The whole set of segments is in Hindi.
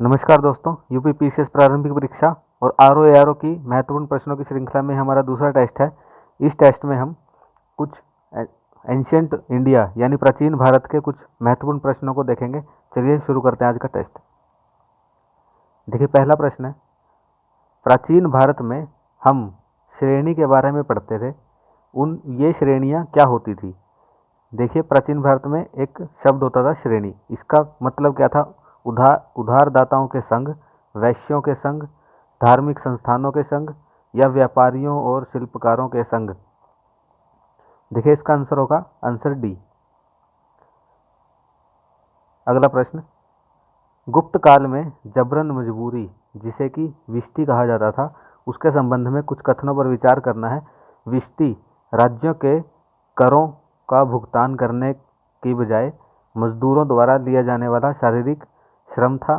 नमस्कार दोस्तों, यूपी पीसीएस प्रारंभिक परीक्षा और आरओ एआरओ की महत्वपूर्ण प्रश्नों की श्रृंखला में हमारा दूसरा टेस्ट है। इस टेस्ट में हम कुछ एंशियंट इंडिया यानी प्राचीन भारत के कुछ महत्वपूर्ण प्रश्नों को देखेंगे। चलिए शुरू करते हैं आज का टेस्ट। देखिए, पहला प्रश्न है, प्राचीन भारत में हम श्रेणी के बारे में पढ़ते थे, ये श्रेणियाँ क्या होती थी। देखिए, प्राचीन भारत में एक शब्द होता था श्रेणी। इसका मतलब क्या था? उधारदाताओं के संघ, वैश्यों के संघ, धार्मिक संस्थानों के संघ या व्यापारियों और शिल्पकारों के संघ। देखिए, इसका आंसर होगा आंसर डी। अगला प्रश्न, गुप्त काल में जबरन मजबूरी, जिसे कि विष्टि कहा जाता था, उसके संबंध में कुछ कथनों पर विचार करना है। विष्टि राज्यों के करों का भुगतान करने की बजाय मजदूरों द्वारा लिया जाने वाला शारीरिक श्रम था।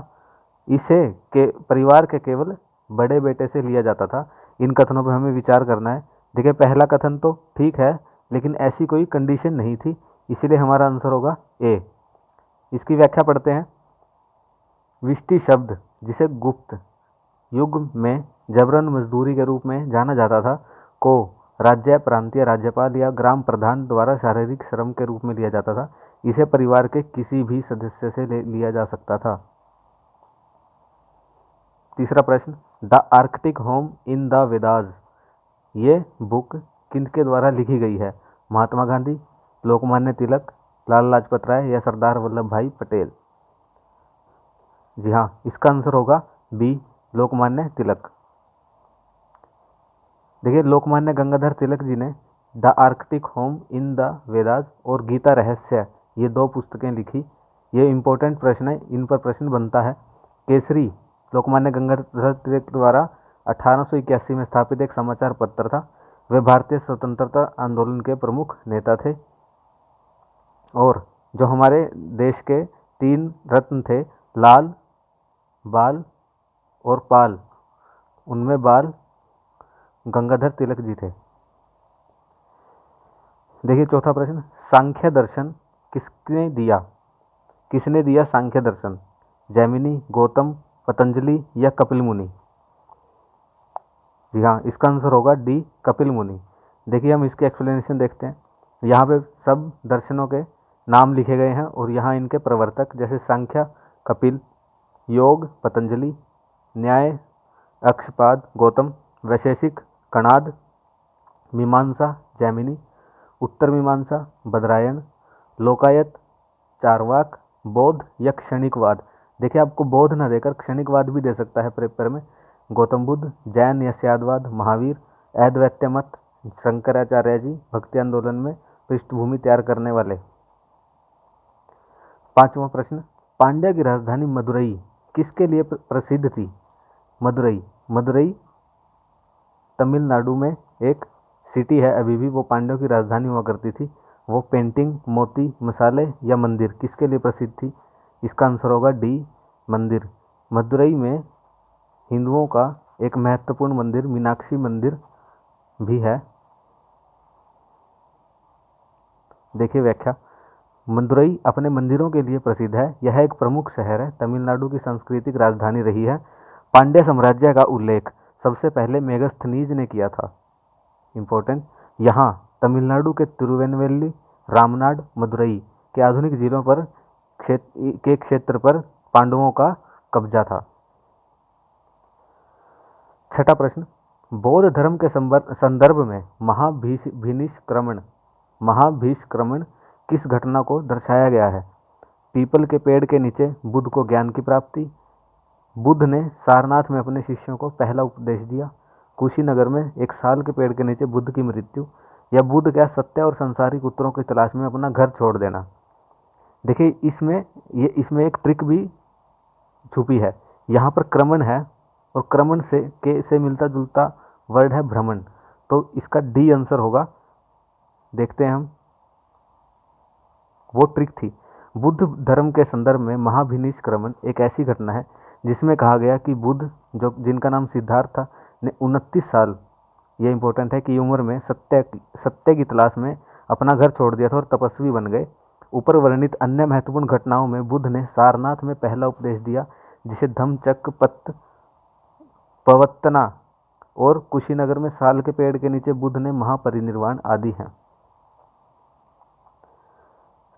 इसे परिवार के केवल बड़े बेटे से लिया जाता था। इन कथनों पर हमें विचार करना है। देखिए, पहला कथन तो ठीक है, लेकिन ऐसी कोई कंडीशन नहीं थी, इसलिए हमारा आंसर होगा ए। इसकी व्याख्या पढ़ते हैं। विष्टि शब्द, जिसे गुप्त युग में जबरन मजदूरी के रूप में जाना जाता था, को राज्य, प्रांतीय राज्यपाल या ग्राम प्रधान द्वारा शारीरिक श्रम के रूप में लिया जाता था। इसे परिवार के किसी भी सदस्य से लिया जा सकता था। तीसरा प्रश्न, the Arctic home in the Vedas, ये बुक किनके द्वारा लिखी गई है? महात्मा गांधी, लोकमान्य तिलक, लाला लाजपत राय या सरदार वल्लभ भाई पटेल। जी हाँ, इसका आंसर होगा बी, लोकमान्य तिलक। देखिए, लोकमान्य गंगाधर तिलक जी ने the Arctic home in the Vedas और गीता रहस्य, ये दो पुस्तकें लिखी। ये इंपॉर्टेंट प्रश्न है, इन पर प्रश्न बनता है। केसरी लोकमान्य गंगाधर तिलक द्वारा 1881 में स्थापित एक समाचार पत्र था। वे भारतीय स्वतंत्रता आंदोलन के प्रमुख नेता थे और जो हमारे देश के 3 रत्न थे, लाल, बाल और पाल, उनमें बाल गंगाधर तिलक जी थे। देखिए, चौथा प्रश्न, सांख्य दर्शन किसने दिया सांख्य दर्शन? जैमिनी, गौतम, पतंजलि या कपिल मुनि। जी हाँ, इसका आंसर होगा डी, कपिल मुनि। देखिए, हम इसके एक्सप्लेनेशन देखते हैं। यहाँ पे सब दर्शनों के नाम लिखे गए हैं और यहाँ इनके प्रवर्तक, जैसे सांख्य कपिल, योग पतंजलि, न्याय अक्षपाद गौतम, वैशेषिक कणाद, मीमांसा जैमिनी, उत्तर मीमांसा बदरायण, लोकायत चारवाक, बौद्ध या क्षणिकवाद। देखिए, आपको बौद्ध न देकर क्षणिकवाद भी दे सकता है पेपर में। गौतम बुद्ध, जैन या स्यादवाद, महावीर, अद्वैत मत, शंकराचार्य जी भक्ति आंदोलन में पृष्ठभूमि तैयार करने वाले। पांचवा प्रश्न, पांड्या की राजधानी मदुरई किसके लिए प्रसिद्ध थी? मदुरई तमिलनाडु में एक सिटी है, अभी भी वो पांड्यों की राजधानी हुआ करती थी। वो पेंटिंग, मोती, मसाले या मंदिर किसके लिए प्रसिद्ध थी? इसका आंसर होगा डी, मंदिर। मदुरई में हिंदुओं का एक महत्वपूर्ण मंदिर मीनाक्षी मंदिर भी है। देखिए व्याख्या, मदुरई अपने मंदिरों के लिए प्रसिद्ध है। यह एक प्रमुख शहर है, तमिलनाडु की सांस्कृतिक राजधानी रही है। पांड्य साम्राज्य का उल्लेख सबसे पहले मेगास्थनीज ने किया था। इंपॉर्टेंट, यहाँ तमिलनाडु के तिरुवेनवेली, रामनाड, मदुरई के आधुनिक जिलों पर क्षेत्र पर पांडवों का कब्जा था। छठा प्रश्न, बौद्ध धर्म के संदर्भ में महाभिष्क्रमण किस घटना को दर्शाया गया है? पीपल के पेड़ के नीचे बुद्ध को ज्ञान की प्राप्ति, बुद्ध ने सारनाथ में अपने शिष्यों को पहला उपदेश दिया, कुशीनगर में एक साल के पेड़ के नीचे बुद्ध की मृत्यु, या बुद्ध का सत्य और संसारिक उत्तरों की तलाश में अपना घर छोड़ देना। देखिए, इसमें एक ट्रिक भी छुपी है। यहाँ पर क्रमण है और क्रमण से मिलता जुलता वर्ड है भ्रमण, तो इसका डी आंसर होगा। देखते हैं हम, वो ट्रिक थी। बुद्ध धर्म के संदर्भ में महाभिनिष्क्रमण एक ऐसी घटना है जिसमें कहा गया कि बुद्ध, जिनका नाम सिद्धार्थ था, ने 29 साल, ये इंपॉर्टेंट है कि उम्र में सत्य की तलाश में अपना घर छोड़ दिया था और तपस्वी बन गए। ऊपर वर्णित अन्य महत्वपूर्ण घटनाओं में बुद्ध ने सारनाथ में पहला उपदेश दिया, जिसे धम्मचक्र पवत्तना और कुशीनगर में साल के पेड़ के नीचे बुद्ध ने महापरिनिर्वाण आदि हैं।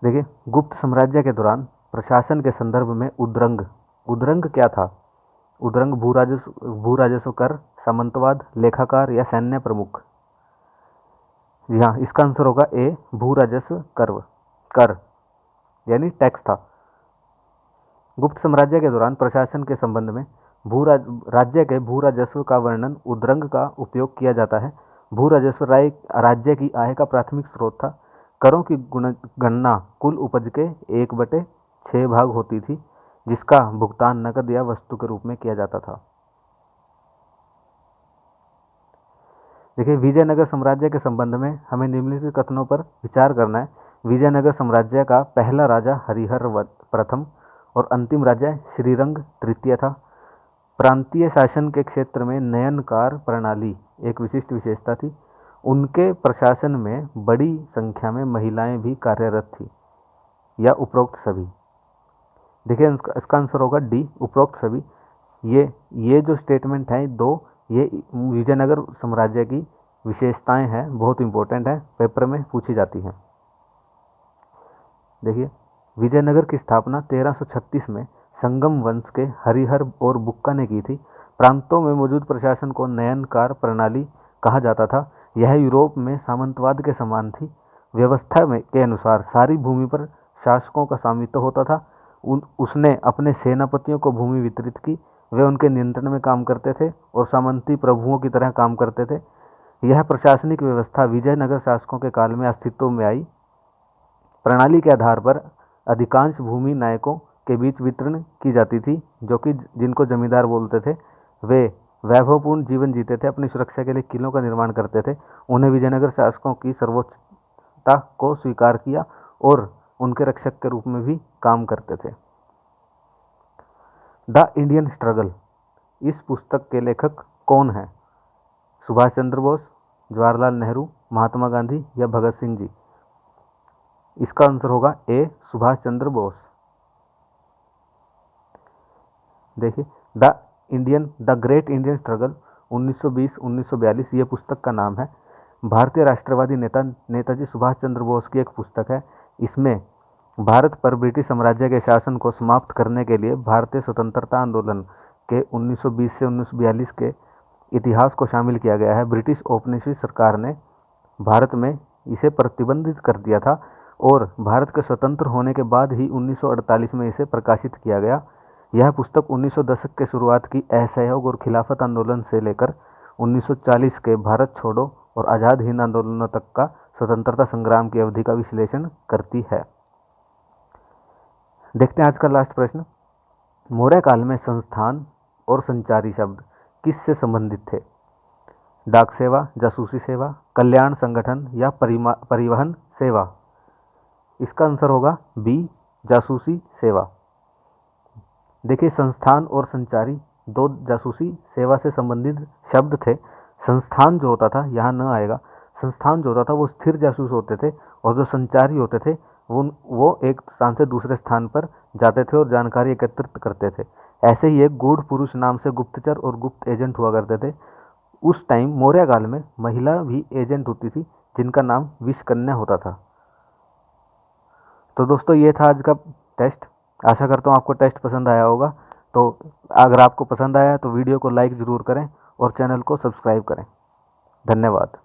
देखिए, गुप्त साम्राज्य के दौरान प्रशासन के संदर्भ में उद्रंग उद्रंग क्या था? उद्रंग भू राजस्व कर, सामंतवाद, लेखाकार या सैन्य प्रमुख? जी हाँ, इसका आंसर होगा ए, भू राजस्व कर यानी टैक्स था। गुप्त साम्राज्य के दौरान प्रशासन के संबंध में राज्य के भू राजस्व का वर्णन उद्रंग का उपयोग किया जाता है। भू राजस्व राज्य की आय का प्राथमिक स्रोत था। करों की गणना कुल उपज के 1/6 भाग होती थी, जिसका भुगतान नकद या वस्तु के रूप में किया जाता था। देखिए, विजयनगर साम्राज्य के संबंध में हमें निम्नलिखित कथनों पर विचार करना है। विजयनगर साम्राज्य का पहला राजा हरिहर प्रथम और अंतिम राजा श्रीरंग तृतीय था। प्रांतीय शासन के क्षेत्र में नयनकार प्रणाली एक विशिष्ट विशेषता थी। उनके प्रशासन में बड़ी संख्या में महिलाएं भी कार्यरत थी, या उपरोक्त सभी? देखिए, इसका आंसर होगा डी, उपरोक्त सभी। ये जो स्टेटमेंट है दो, ये विजयनगर साम्राज्य की विशेषताएं हैं, बहुत इंपॉर्टेंट है, पेपर में पूछी जाती हैं। देखिए, विजयनगर की स्थापना 1336 में संगम वंश के हरिहर और बुक्का ने की थी। प्रांतों में मौजूद प्रशासन को नयनकार प्रणाली कहा जाता था। यह यूरोप में सामंतवाद के समान थी। व्यवस्था के अनुसार सारी भूमि पर शासकों का स्वामित्व होता था। उसने अपने सेनापतियों को भूमि वितरित की, वे उनके नियंत्रण में काम करते थे और सामंती प्रभुओं की तरह काम करते थे। यह प्रशासनिक व्यवस्था विजयनगर शासकों के काल में अस्तित्व में आई। प्रणाली के आधार पर अधिकांश भूमि नायकों के बीच वितरण की जाती थी, जो कि जिनको जमींदार बोलते थे। वे वैभवपूर्ण जीवन जीते थे, अपनी सुरक्षा के लिए किलों का निर्माण करते थे। उन्हें विजयनगर शासकों की सर्वोच्चता को स्वीकार किया और उनके रक्षक के रूप में भी काम करते थे। द इंडियन स्ट्रगल, इस पुस्तक के लेखक कौन है? सुभाष चंद्र बोस, जवाहरलाल नेहरू, महात्मा गांधी या भगत सिंह जी? इसका आंसर होगा ए, सुभाष चंद्र बोस। देखिए, द ग्रेट इंडियन स्ट्रगल 1920-1942 ये पुस्तक का नाम है। भारतीय राष्ट्रवादी नेता नेताजी सुभाष चंद्र बोस की एक पुस्तक है। इसमें भारत पर ब्रिटिश साम्राज्य के शासन को समाप्त करने के लिए भारतीय स्वतंत्रता आंदोलन के 1920 से 1942 के इतिहास को शामिल किया गया है। ब्रिटिश औपनिवेशिक सरकार ने भारत में इसे प्रतिबंधित कर दिया था और भारत के स्वतंत्र होने के बाद ही 1948 में इसे प्रकाशित किया गया। यह पुस्तक 1900 दशक के शुरुआत की असहयोग और खिलाफत आंदोलन से लेकर 1940 के भारत छोड़ो और आज़ाद हिंद आंदोलनों तक का स्वतंत्रता संग्राम की अवधि का विश्लेषण करती है। देखते हैं आज का लास्ट प्रश्न। मौर्य काल में संस्थान और संचारी शब्द किससे संबंधित थे? डाक सेवा, जासूसी सेवा, कल्याण संगठन या परिवहन सेवा? इसका आंसर होगा बी, जासूसी सेवा। देखिए, संस्थान और संचारी दो जासूसी सेवा से संबंधित शब्द थे। संस्थान जो होता था, यहाँ न आएगा। संस्थान जो होता था वो स्थिर जासूस होते थे और जो संचारी होते थे वो एक स्थान से दूसरे स्थान पर जाते थे और जानकारी एकत्रित करते थे। ऐसे ही एक गूढ़ पुरुष नाम से गुप्तचर और गुप्त एजेंट हुआ करते थे। उस टाइम मौर्य काल में महिला भी एजेंट होती थी, जिनका नाम विषकन्या होता था। तो दोस्तों, ये था आज का टेस्ट। आशा करता हूँ आपको टेस्ट पसंद आया होगा। तो अगर आपको पसंद आया तो वीडियो को लाइक ज़रूर करें और चैनल को सब्सक्राइब करें। धन्यवाद।